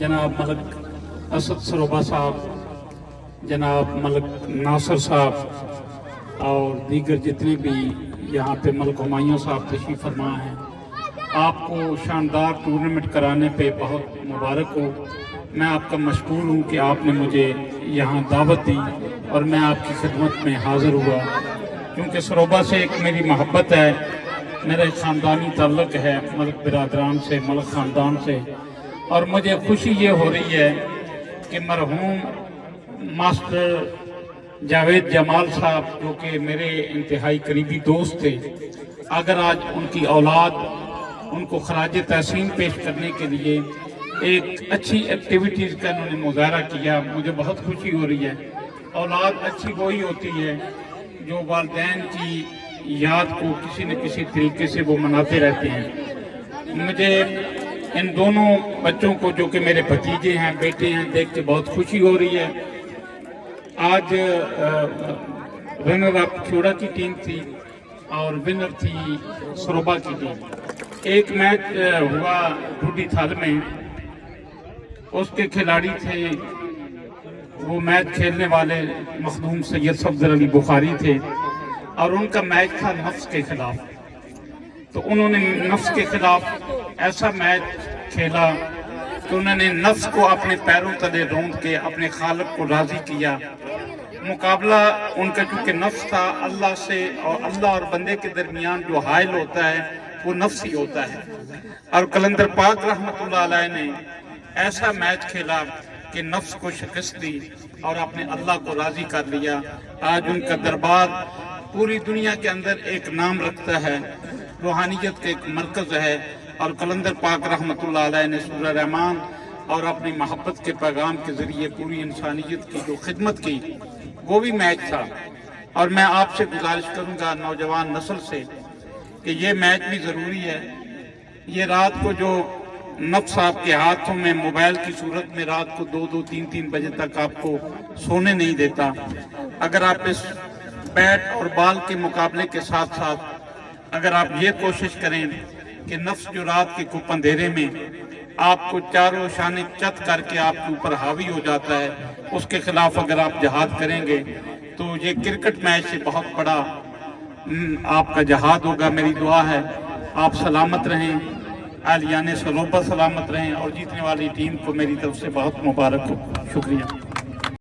जनाब मलक असद सरोबा साहब, जनाब मलक नासिर साहब और दीगर जितने भी यहाँ पे मलक हुमायूं साहब तशरीफ़ फरमा हैं, आपको शानदार टूर्नामेंट कराने पे बहुत मुबारक हो। मैं आपका मशकूर हूँ कि आपने मुझे यहाँ दावत दी और मैं आपकी खिदमत में हाज़िर हुआ, क्योंकि सरोबा से एक मेरी मोहब्बत है, मेरा ख़ानदानी ताल्लुक़ है मलक बिरादरान से, मलक ख़ानदान से। और मुझे खुशी ये हो रही है कि मरहूम मास्टर जावेद जमाल साहब, जो कि मेरे इंतहाई करीबी दोस्त थे, अगर आज उनकी औलाद उनको खराज तहसीन पेश करने के लिए एक अच्छी एक्टिविटीज़ का उन्होंने मुजाहरा किया, मुझे बहुत खुशी हो रही है। औलाद अच्छी वही होती है जो वालिदैन की याद को किसी न किसी तरीके से वो मनाते रहते हैं। मुझे इन दोनों बच्चों को, जो कि मेरे भतीजे हैं, बेटे हैं, देख के बहुत खुशी हो रही है। आज रनर अप क्यूड़ा की टीम थी और विनर थी सरोबा की टीम। एक मैच हुआ ढूडी थाल में, उसके खिलाड़ी थे, वो मैच खेलने वाले मखदूम सैयद सफदर अली बुखारी थे और उनका मैच था नफ्स के खिलाफ। तो उन्होंने नफ्स के खिलाफ ऐसा मैच खेला कि उन्होंने नफ्स को अपने पैरों तले रौंद के अपने खालिक को राजी किया। मुकाबला उनका चूँकि नफ्स था, अल्लाह से, और अल्लाह और बंदे के दरमियान जो हायल होता है वो नफ्स ही होता है। और कलंदर पाक रहमतुल्लाह अलैह ने ऐसा मैच खेला कि नफ्स को शिकस्त दी और अपने अल्लाह को राजी कर लिया। आज उनका दरबार पूरी दुनिया के अंदर एक नाम रखता है, रूहानियत का एक मरकज़ है। और कलंदर पाक रहमतुल्लाह अलैह ने सूरह रहमान और अपनी मोहब्बत के पैगाम के ज़रिए पूरी इंसानियत की जो खिदमत की, वो भी मैच था। और मैं आपसे गुजारिश करूँगा नौजवान नस्ल से कि ये मैच भी ज़रूरी है। ये रात को जो नफ्स आपके हाथों में मोबाइल की सूरत में रात को 2-2, 3-3 बजे तक आपको सोने नहीं देता, अगर आप इस बैट और बॉल के मुकाबले के साथ साथ अगर आप ये कोशिश करें कि नफ्स जो रात के कुप अंधेरे में आपको चारों शाने चत करके आपके ऊपर हावी हो जाता है, उसके खिलाफ अगर आप जहाद करेंगे तो ये क्रिकेट मैच से बहुत बड़ा आपका जहाद होगा। मेरी दुआ है आप सलामत रहें, आलियाने सरोबा सलामत रहें और जीतने वाली टीम को मेरी तरफ से बहुत मुबारक हो। शुक्रिया।